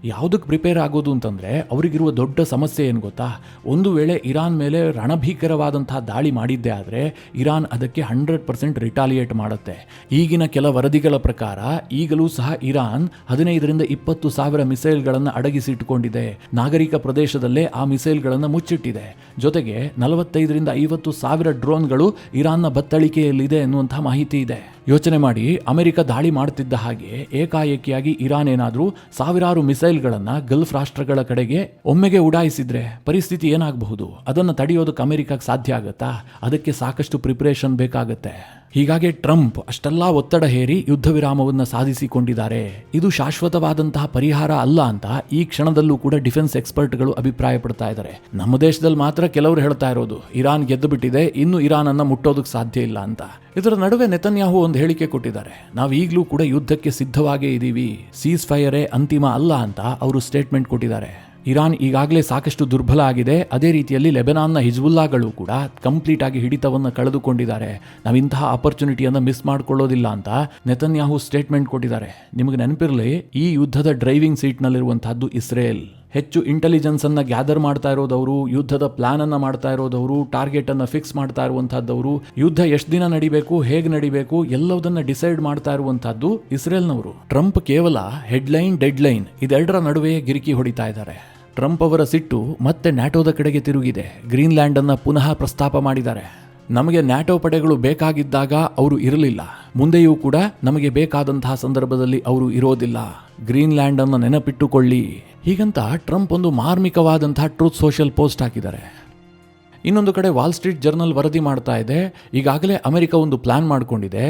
ಯಾವುದಕ್ಕೆ ಪ್ರಿಪೇರ್ ಆಗೋದು ಅಂತಂದರೆ ಅವರಿಗಿರುವ ದೊಡ್ಡ ಸಮಸ್ಯೆ ಏನು ಗೊತ್ತಾ, ಒಂದು ವೇಳೆ ಇರಾನ್ ಮೇಲೆ ರಣಭೀಕರವಾದಂತಹ ದಾಳಿ ಮಾಡಿದ್ದೇ ಆದರೆ ಇರಾನ್ ಅದಕ್ಕೆ 100% ರಿಟಾಲಿಯೇಟ್ ಮಾಡುತ್ತೆ. ಈಗಿನ ಕೆಲ ವರದಿಗಳ ಪ್ರಕಾರ ಈಗಲೂ ಸಹ ಇರಾನ್ 15ರಿಂದ 20 ಸಾವಿರ ಮಿಸೈಲ್ಗಳನ್ನು ಅಡಗಿಸಿಟ್ಟುಕೊಂಡಿದೆ. ನಾಗರಿಕ ಪ್ರದೇಶದಲ್ಲೇ ಆ ಮಿಸೈಲ್ಗಳನ್ನು ಮುಚ್ಚಿಟ್ಟಿದೆ. ಜೊತೆಗೆ 45ರಿಂದ 50 ಸಾವಿರ ಡ್ರೋನ್ಗಳು ಇರಾನ್ನ ಬತ್ತಳಿಕೆಯಲ್ಲಿದೆ ಎನ್ನುವಂತಹ ಮಾಹಿತಿ ಇದೆ. ಯೋಚನೆ ಮಾಡಿ, ಅಮೆರಿಕ ದಾಳಿ ಮಾಡ್ತಿದ್ದ ಹಾಗೆ ಏಕಾಏಕಿಯಾಗಿ ಇರಾನ್ ಏನಾದರೂ ಸಾವಿರಾರು ಮಿಸೈಲ್ಗಳನ್ನು ಗಲ್ಫ್ ರಾಷ್ಟ್ರಗಳ ಕಡೆಗೆ ಒಮ್ಮೆಗೆ ಉಡಾಯಿಸಿದ್ರೆ ಪರಿಸ್ಥಿತಿ ಏನಾಗಬಹುದು? ಅದನ್ನು ತಡೆಯೋದಕ್ಕೆ ಅಮೆರಿಕಕ್ಕೆ ಸಾಧ್ಯ ಆಗುತ್ತಾ? ಅದಕ್ಕೆ ಸಾಕಷ್ಟು ಪ್ರಿಪರೇಷನ್ ಬೇಕಾಗತ್ತೆ. ಹೀಗಾಗಿ ಟ್ರಂಪ್ ಅಷ್ಟೆಲ್ಲ ಒತ್ತಡ ಹೇರಿ ಯುದ್ಧ ವಿರಾಮವನ್ನು ಸಾಧಿಸಿಕೊಂಡಿದ್ದಾರೆ. ಇದು ಶಾಶ್ವತವಾದಂತಹ ಪರಿಹಾರ ಅಲ್ಲ ಅಂತ ಈ ಕ್ಷಣದಲ್ಲೂ ಕೂಡ ಡಿಫೆನ್ಸ್ ಎಕ್ಸ್ಪರ್ಟ್ಗಳು ಅಭಿಪ್ರಾಯ ಪಡ್ತಾ ಇದ್ದಾರೆ. ನಮ್ಮ ದೇಶದಲ್ಲಿ ಮಾತ್ರ ಕೆಲವರು ಹೇಳ್ತಾ ಇರೋದು ಇರಾನ್ ಗೆದ್ದು ಬಿಟ್ಟಿದೆ, ಇನ್ನು ಇರಾನ್ ಅನ್ನ ಮುಟ್ಟೋದಕ್ಕೆ ಸಾಧ್ಯ ಇಲ್ಲ ಅಂತ. ಇದರ ನಡುವೆ ನೆತನ್ಯಾಹು ಒಂದು ಹೇಳಿಕೆ ಕೊಟ್ಟಿದ್ದಾರೆ. ನಾವು ಈಗಲೂ ಕೂಡ ಯುದ್ಧಕ್ಕೆ ಸಿದ್ಧವಾಗೇ ಇದ್ದೀವಿ, ಸೀಸ್ ಫೈರೇ ಅಂತಿಮ ಅಲ್ಲ ಅಂತ ಅವರು ಸ್ಟೇಟ್ಮೆಂಟ್ ಕೊಟ್ಟಿದ್ದಾರೆ. ಇರಾನ್ ಈಗಾಗಲೇ ಸಾಕಷ್ಟು ದುರ್ಬಲ ಆಗಿದೆ. ಅದೇ ರೀತಿಯಲ್ಲಿ ಲೆಬನಾನ್ನ ಹಿಜ್ಬುಲ್ಲಾಗಳು ಕೂಡ ಕಂಪ್ಲೀಟ್ ಆಗಿ ಹಿಡಿತವನ್ನು ಕಳೆದುಕೊಂಡಿದ್ದಾರೆ. ನಾವು ಇಂತಹ ಆಪರ್ಚುನಿಟಿಯನ್ನು ಮಿಸ್ ಮಾಡಿಕೊಳ್ಳೋದಿಲ್ಲ ಅಂತ ನೆತನ್ಯಾಹು ಸ್ಟೇಟ್ಮೆಂಟ್ ಕೊಟ್ಟಿದ್ದಾರೆ. ನಿಮಗೆ ನೆನಪಿರಲಿ, ಈ ಯುದ್ಧದ ಡ್ರೈವಿಂಗ್ ಸೀಟ್ನಲ್ಲಿರುವಂತಹದ್ದು ಇಸ್ರೇಲ್. ಹೆಚ್ಚು ಇಂಟೆಲಿಜೆನ್ಸ್ ಅನ್ನ ಗ್ಯಾದರ್ ಮಾಡ್ತಾ ಇರೋದವರು, ಯುದ್ಧದ ಪ್ಲಾನ್ ಅನ್ನ ಮಾಡ್ತಾ ಇರೋದವರು, ಟಾರ್ಗೆಟ್ ಅನ್ನ ಫಿಕ್ಸ್ ಮಾಡ್ತಾ ಇರುವಂತಹದ್ದವರು, ಯುದ್ಧ ಎಷ್ಟು ದಿನ ನಡಿಬೇಕು, ಹೇಗೆ ನಡಿಬೇಕು ಎಲ್ಲವುದನ್ನ ಡಿಸೈಡ್ ಮಾಡ್ತಾ ಇರುವಂತಹದ್ದು ಇಸ್ರೇಲ್ನವರು. ಟ್ರಂಪ್ ಕೇವಲ ಹೆಡ್ಲೈನ್ ಡೆಡ್ಲೈನ್ ಇದೆರಡರ ನಡುವೆ ಗಿರಿಕಿ ಹೊಡಿತಾ ಇದ್ದಾರೆ. ಟ್ರಂಪ್ ಅವರ ಸಿಟ್ಟು ಮತ್ತೆ ನ್ಯಾಟೋದ ಕಡೆಗೆ ತಿರುಗಿದೆ. ಗ್ರೀನ್ಲ್ಯಾಂಡ್ ಅನ್ನ ಪುನಃ ಪ್ರಸ್ತಾಪ ಮಾಡಿದ್ದಾರೆ. ನಮಗೆ ನ್ಯಾಟೋ ಪಡೆಗಳು ಬೇಕಾಗಿದ್ದಾಗ ಅವರು ಇರಲಿಲ್ಲ, ಮುಂದೆಯೂ ಕೂಡ ನಮಗೆ ಬೇಕಾದಂತಹ ಸಂದರ್ಭದಲ್ಲಿ ಅವರು ಇರೋದಿಲ್ಲ. ಗ್ರೀನ್ಲ್ಯಾಂಡ್ ಅನ್ನು ನೆನಪಿಟ್ಟುಕೊಳ್ಳಿ. ಹೀಗಂತ ಟ್ರಂಪ್ ಒಂದು ಮಾರ್ಮಿಕವಾದಂತಹ ಟ್ರೂತ್ ಸೋಷಿಯಲ್ ಪೋಸ್ಟ್ ಹಾಕಿದ್ದಾರೆ. ಇನ್ನೊಂದು ಕಡೆ ವಾಲ್ ಸ್ಟ್ರೀಟ್ ಜರ್ನಲ್ ವರದಿ ಮಾಡ್ತಾ ಇದೆ, ಈಗಾಗಲೇ ಅಮೆರಿಕ ಒಂದು ಪ್ಲಾನ್ ಮಾಡಿಕೊಂಡಿದೆ.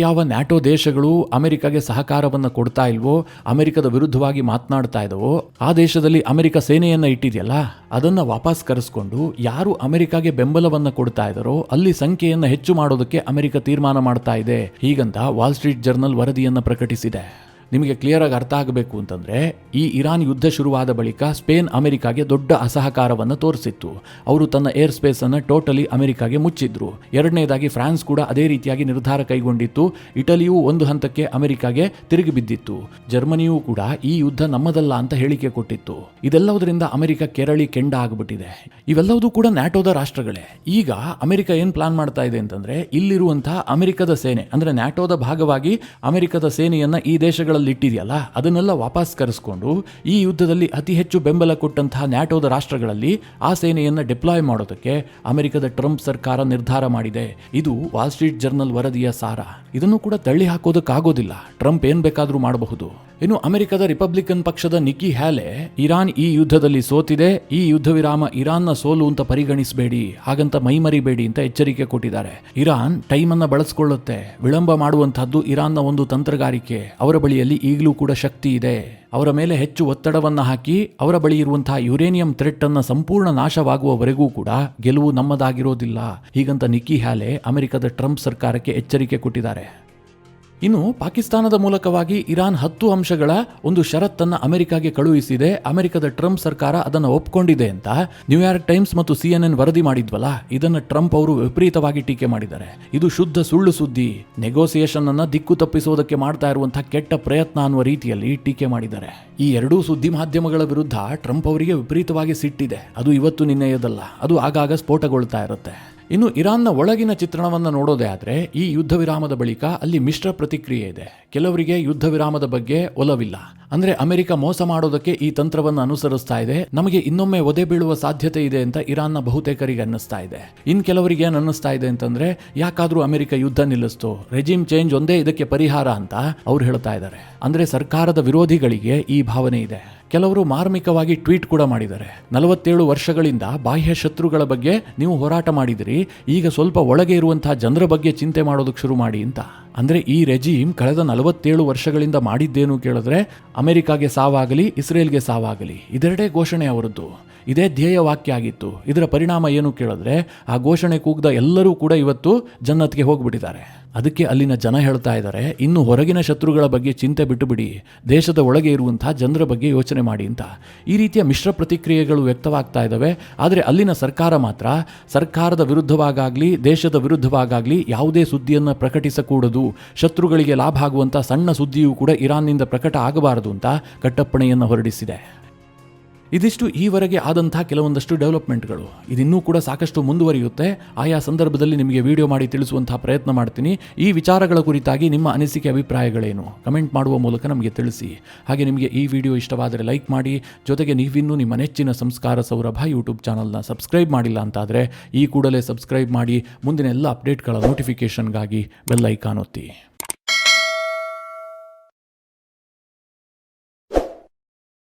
ಯಾವ ನ್ಯಾಟೋ ದೇಶಗಳು ಅಮೆರಿಕಾಗೆ ಸಹಕಾರವನ್ನು ಕೊಡ್ತಾ ಇಲ್ವೋ, ಅಮೆರಿಕದ ವಿರುದ್ಧವಾಗಿ ಮಾತನಾಡ್ತಾ ಇದ್ದಾವೋ, ಆ ದೇಶದಲ್ಲಿ ಅಮೆರಿಕ ಸೇನೆಯನ್ನು ಇಟ್ಟಿದೆಯಲ್ಲ, ಅದನ್ನು ವಾಪಸ್ ಕರೆಸ್ಕೊಂಡು ಯಾರು ಅಮೆರಿಕಾಗೆ ಬೆಂಬಲವನ್ನು ಕೊಡ್ತಾ ಇದ್ದಾರೋ ಅಲ್ಲಿ ಸಂಖ್ಯೆಯನ್ನು ಹೆಚ್ಚು ಮಾಡೋದಕ್ಕೆ ಅಮೆರಿಕ ತೀರ್ಮಾನ ಮಾಡ್ತಾ ಇದೆ. ಹೀಗಂತ ವಾಲ್ ಸ್ಟ್ರೀಟ್ ಜರ್ನಲ್ ವರದಿಯನ್ನು ಪ್ರಕಟಿಸಿದೆ. ನಿಮಗೆ ಕ್ಲಿಯರ್ ಆಗಿ ಅರ್ಥ ಆಗಬೇಕು ಅಂತಂದ್ರೆ, ಈ ಇರಾನ್ ಯುದ್ಧ ಶುರುವಾದ ಬಳಿಕ ಸ್ಪೇನ್ ಅಮೆರಿಕಾಗೆ ದೊಡ್ಡ ಅಸಹಕಾರವನ್ನು ತೋರಿಸಿತ್ತು. ಅವರು ತನ್ನ ಏರ್ ಸ್ಪೇಸ್ ಅನ್ನು ಟೋಟಲಿ ಅಮೆರಿಕಾಗೆ ಮುಚ್ಚಿದ್ರು. ಎರಡನೇದಾಗಿ ಫ್ರಾನ್ಸ್ ಕೂಡ ಅದೇ ರೀತಿಯಾಗಿ ನಿರ್ಧಾರ ಕೈಗೊಂಡಿತ್ತು. ಇಟಲಿಯೂ ಒಂದು ಹಂತಕ್ಕೆ ಅಮೆರಿಕಾಗೆ ತಿರುಗಿ ಬಿದ್ದಿತ್ತು. ಜರ್ಮನಿಯೂ ಕೂಡ ಈ ಯುದ್ಧ ನಮ್ಮದಲ್ಲ ಅಂತ ಹೇಳಿಕೆ ಕೊಟ್ಟಿತ್ತು. ಇದೆಲ್ಲದರಿಂದ ಅಮೆರಿಕ ಕೆರಳಿ ಕೆಂಡ ಆಗಿಬಿಟ್ಟಿದೆ. ಇವೆಲ್ಲವೂ ಕೂಡ ನ್ಯಾಟೋದ ರಾಷ್ಟ್ರಗಳೇ. ಈಗ ಅಮೆರಿಕ ಏನ್ ಪ್ಲಾನ್ ಮಾಡ್ತಾ ಇದೆ ಅಂತಂದ್ರೆ, ಇಲ್ಲಿರುವಂತಹ ಅಮೆರಿಕದ ಸೇನೆ ಅಂದ್ರೆ ನ್ಯಾಟೋದ ಭಾಗವಾಗಿ ಅಮೆರಿಕದ ಸೇನೆಯನ್ನ ಈ ದೇಶಗಳಲ್ಲಿ ಇಟ್ಟಿದೆಯಲ್ಲ, ಅದನ್ನೆಲ್ಲ ವಾಪಸ್ ಕರೆಸ್ಕೊಂಡು ಈ ಯುದ್ಧದಲ್ಲಿ ಅತಿ ಹೆಚ್ಚು ಬೆಂಬಲ ಕೊಟ್ಟಂತಹ ನ್ಯಾಟೋದ ರಾಷ್ಟ್ರಗಳಲ್ಲಿ ಆ ಸೇನೆಯನ್ನು ಡಿಪ್ಲಾಯ್ ಮಾಡೋದಕ್ಕೆ ಅಮೆರಿಕದ ಟ್ರಂಪ್ ಸರ್ಕಾರ ನಿರ್ಧಾರ ಮಾಡಿದೆ. ಇದು ವಾಲ್ ಸ್ಟ್ರೀಟ್ ಜರ್ನಲ್ ವರದಿಯ ಸಾರ. ಇದನ್ನು ಕೂಡ ತಳ್ಳಿ ಹಾಕೋದಕ್ಕಾಗೋದಿಲ್ಲ. ಟ್ರಂಪ್ ಏನ್ ಬೇಕಾದ್ರೂ ಮಾಡಬಹುದು. ಇನ್ನು ಅಮೆರಿಕದ ರಿಪಬ್ಲಿಕನ್ ಪಕ್ಷದ ನಿಕ್ಕಿ ಹ್ಯಾಲೆ ಇರಾನ್ ಈ ಯುದ್ಧದಲ್ಲಿ ಸೋತಿದೆ, ಈ ಯುದ್ಧ ವಿರಾಮ ಇರಾನ್ನ ಸೋಲು ಅಂತ ಪರಿಗಣಿಸಬೇಡಿ, ಹಾಗಂತ ಮೈಮರಿಬೇಡಿ ಅಂತ ಎಚ್ಚರಿಕೆ ಕೊಟ್ಟಿದ್ದಾರೆ. ಇರಾನ್ ಟೈಮ್ ಅನ್ನ ಬಳಸಿಕೊಳ್ಳುತ್ತೆ. ವಿಳಂಬ ಮಾಡುವಂತಹದ್ದು ಇರಾನ್ನ ಒಂದು ತಂತ್ರಗಾರಿಕೆ. ಅವರ ಬಳಿಯಲ್ಲಿ ಈಗಲೂ ಕೂಡ ಶಕ್ತಿ ಇದೆ. ಅವರ ಮೇಲೆ ಹೆಚ್ಚು ಒತ್ತಡವನ್ನ ಹಾಕಿ ಅವರ ಬಳಿ ಇರುವಂತಹ ಯುರೇನಿಯಂ ಥ್ರೆಟ್ ಅನ್ನ ಸಂಪೂರ್ಣ ನಾಶವಾಗುವವರೆಗೂ ಕೂಡ ಗೆಲುವು ನಮ್ಮದಾಗಿರೋದಿಲ್ಲ. ಹೀಗಂತ ನಿಕ್ಕಿ ಹ್ಯಾಲೆ ಅಮೆರಿಕದ ಟ್ರಂಪ್ ಸರ್ಕಾರಕ್ಕೆ ಎಚ್ಚರಿಕೆ ಕೊಟ್ಟಿದ್ದಾರೆ. ಇನ್ನು ಪಾಕಿಸ್ತಾನದ ಮೂಲಕವಾಗಿ ಇರಾನ್ 10 ಅಂಶಗಳ ಒಂದು ಷರತ್ತನ್ನು ಅಮೆರಿಕಾಗೆ ಕಳುಹಿಸಿದೆ. ಅಮೆರಿಕದ ಟ್ರಂಪ್ ಸರ್ಕಾರ ಅದನ್ನು ಒಪ್ಕೊಂಡಿದೆ ಅಂತ ನ್ಯೂಯಾರ್ಕ್ ಟೈಮ್ಸ್ ಮತ್ತು CNN ವರದಿ ಮಾಡಿದ್ವಲ್ಲ, ಇದನ್ನು ಟ್ರಂಪ್ ಅವರು ವಿಪರೀತವಾಗಿ ಟೀಕೆ ಮಾಡಿದ್ದಾರೆ. ಇದು ಶುದ್ಧ ಸುಳ್ಳು ಸುದ್ದಿ, ನೆಗೋಸಿಯೇಷನ್ ಅನ್ನ ದಿಕ್ಕು ತಪ್ಪಿಸುವುದಕ್ಕೆ ಮಾಡ್ತಾ ಇರುವಂತಹ ಕೆಟ್ಟ ಪ್ರಯತ್ನ ಅನ್ನುವ ರೀತಿಯಲ್ಲಿ ಟೀಕೆ ಮಾಡಿದ್ದಾರೆ. ಈ ಎರಡೂ ಸುದ್ದಿ ಮಾಧ್ಯಮಗಳ ವಿರುದ್ಧ ಟ್ರಂಪ್ ಅವರಿಗೆ ವಿಪರೀತವಾಗಿ ಸಿಟ್ಟಿದೆ. ಅದು ಇವತ್ತು ನಿನ್ನೆಯದಲ್ಲ, ಅದು ಆಗಾಗ ಸ್ಫೋಟಗೊಳ್ತಾ ಇರುತ್ತೆ. ಇನ್ನು ಇರಾನ್ನ ಒಳಗಿನ ಚಿತ್ರಣವನ್ನು ನೋಡೋದೇ ಆದರೆ, ಈ ಯುದ್ಧ ವಿರಾಮದ ಬಳಿಕ ಅಲ್ಲಿ ಮಿಶ್ರ ಪ್ರತಿಕ್ರಿಯೆ ಇದೆ. ಕೆಲವರಿಗೆ ಯುದ್ಧ ವಿರಾಮದ ಬಗ್ಗೆ ಒಲವಿಲ್ಲ. ಅಂದ್ರೆ ಅಮೆರಿಕ ಮೋಸ ಮಾಡೋದಕ್ಕೆ ಈ ತಂತ್ರವನ್ನು ಅನುಸರಿಸ್ತಾ ಇದೆ, ನಮಗೆ ಇನ್ನೊಮ್ಮೆ ಒದೆ ಬೀಳುವ ಸಾಧ್ಯತೆ ಇದೆ ಅಂತ ಇರಾನ್ನ ಬಹುತೇಕರಿಗೆ ಅನ್ನಿಸ್ತಾ ಇದೆ. ಇನ್ ಕೆಲವರಿಗೆ ಏನು ಅನ್ನಿಸ್ತಾ ಇದೆ ಅಂತಂದ್ರೆ, ಯಾಕಾದ್ರೂ ಅಮೆರಿಕ ಯುದ್ಧ ನಿಲ್ಲಿಸ್ತು, ರೆಜಿಮ್ ಚೇಂಜ್ ಒಂದೇ ಇದಕ್ಕೆ ಪರಿಹಾರ ಅಂತ ಅವ್ರು ಹೇಳ್ತಾ ಇದ್ದಾರೆ. ಅಂದ್ರೆ ಸರ್ಕಾರದ ವಿರೋಧಿಗಳಿಗೆ ಈ ಭಾವನೆ ಇದೆ. ಕೆಲವರು ಮಾರ್ಮಿಕವಾಗಿ ಟ್ವೀಟ್ ಕೂಡ ಮಾಡಿದ್ದಾರೆ. 47 ವರ್ಷಗಳಿಂದ ಬಾಹ್ಯ ಶತ್ರುಗಳ ಬಗ್ಗೆ ನೀವು ಹೋರಾಟ ಮಾಡಿದಿರಿ, ಈಗ ಸ್ವಲ್ಪ ಒಳಗೆ ಇರುವಂತಹ ಜನರ ಬಗ್ಗೆ ಚಿಂತೆ ಮಾಡೋದಕ್ಕೆ ಶುರು ಮಾಡಿ ಅಂತ. ಅಂದ್ರೆ ಈ ರೆಜಿಮ್ ಕಳೆದ 47 ವರ್ಷಗಳಿಂದ ಮಾಡಿದ್ದೇನು ಕೇಳಿದ್ರೆ, ಅಮೆರಿಕಾಗೆ ಸಾವಾಗಲಿ ಇಸ್ರೇಲ್ಗೆ ಸಾವಾಗಲಿ ಇದೆರಡೇ ಘೋಷಣೆ ಅವರದ್ದು. ಇದೇ ಧ್ಯೇಯ ವಾಕ್ಯ ಆಗಿತ್ತು. ಇದರ ಪರಿಣಾಮ ಏನು ಕೇಳಿದ್ರೆ, ಆ ಘೋಷಣೆ ಕೂಗ್ದ ಎಲ್ಲರೂ ಕೂಡ ಇವತ್ತು ಜನ್ನತ್ಗೆ ಹೋಗ್ಬಿಟ್ಟಿದ್ದಾರೆ. ಅದಕ್ಕೆ ಅಲ್ಲಿನ ಜನ ಹೇಳ್ತಾ ಇದ್ದಾರೆ, ಇನ್ನು ಹೊರಗಿನ ಶತ್ರುಗಳ ಬಗ್ಗೆ ಚಿಂತೆ ಬಿಟ್ಟು ಬಿಡಿ, ದೇಶದ ಒಳಗೆ ಇರುವಂತಹ ಜನರ ಬಗ್ಗೆ ಯೋಚನೆ ಮಾಡಿ ಅಂತ. ಈ ರೀತಿಯ ಮಿಶ್ರ ಪ್ರತಿಕ್ರಿಯೆಗಳು ವ್ಯಕ್ತವಾಗ್ತಾ ಇದ್ದಾವೆ. ಆದರೆ ಅಲ್ಲಿನ ಸರ್ಕಾರ ಮಾತ್ರ ಸರ್ಕಾರದ ವಿರುದ್ಧವಾಗಲಿ ದೇಶದ ವಿರುದ್ಧವಾಗಲಿ ಯಾವುದೇ ಸುದ್ದಿಯನ್ನು ಪ್ರಕಟಿಸಕೂಡದು, ಶತ್ರುಗಳಿಗೆ ಲಾಭ ಆಗುವಂಥ ಸಣ್ಣ ಸುದ್ದಿಯೂ ಕೂಡ ಇರಾನ್ನಿಂದ ಪ್ರಕಟ ಆಗಬಾರದು ಅಂತ ಕಟ್ಟಪ್ಪಣೆಯನ್ನು ಹೊರಡಿಸಿದೆ. ಇದಿಷ್ಟು ಈವರೆಗೆ ಆದಂಥ ಕೆಲವೊಂದಷ್ಟು ಡೆವಲಪ್ಮೆಂಟ್ಗಳು. ಇದಿನ್ನೂ ಕೂಡ ಸಾಕಷ್ಟು ಮುಂದುವರಿಯುತ್ತೆ. ಆಯಾ ಸಂದರ್ಭದಲ್ಲಿ ನಿಮಗೆ ವಿಡಿಯೋ ಮಾಡಿ ತಿಳಿಸುವಂತಹ ಪ್ರಯತ್ನ ಮಾಡ್ತೀನಿ. ಈ ವಿಚಾರಗಳ ಕುರಿತಾಗಿ ನಿಮ್ಮ ಅನಿಸಿಕೆ ಅಭಿಪ್ರಾಯಗಳೇನು ಕಮೆಂಟ್ ಮಾಡುವ ಮೂಲಕ ನಮಗೆ ತಿಳಿಸಿ. ಹಾಗೆ ನಿಮಗೆ ಈ ವಿಡಿಯೋ ಇಷ್ಟವಾದರೆ ಲೈಕ್ ಮಾಡಿ. ಜೊತೆಗೆ ನೀವಿನ್ನೂ ನಿಮ್ಮ ನೆಚ್ಚಿನ ಸಂಸ್ಕಾರ ಸೌರಭ ಯೂಟ್ಯೂಬ್ ಚಾನಲ್ನ ಸಬ್ಸ್ಕ್ರೈಬ್ ಮಾಡಿಲ್ಲ ಅಂತಾದರೆ ಈ ಕೂಡಲೇ ಸಬ್ಸ್ಕ್ರೈಬ್ ಮಾಡಿ. ಮುಂದಿನ ಎಲ್ಲ ಅಪ್ಡೇಟ್ಗಳ ನೋಟಿಫಿಕೇಷನ್ಗಾಗಿ ಬೆಲ್ ಐಕಾನ್ ಒತ್ತಿ.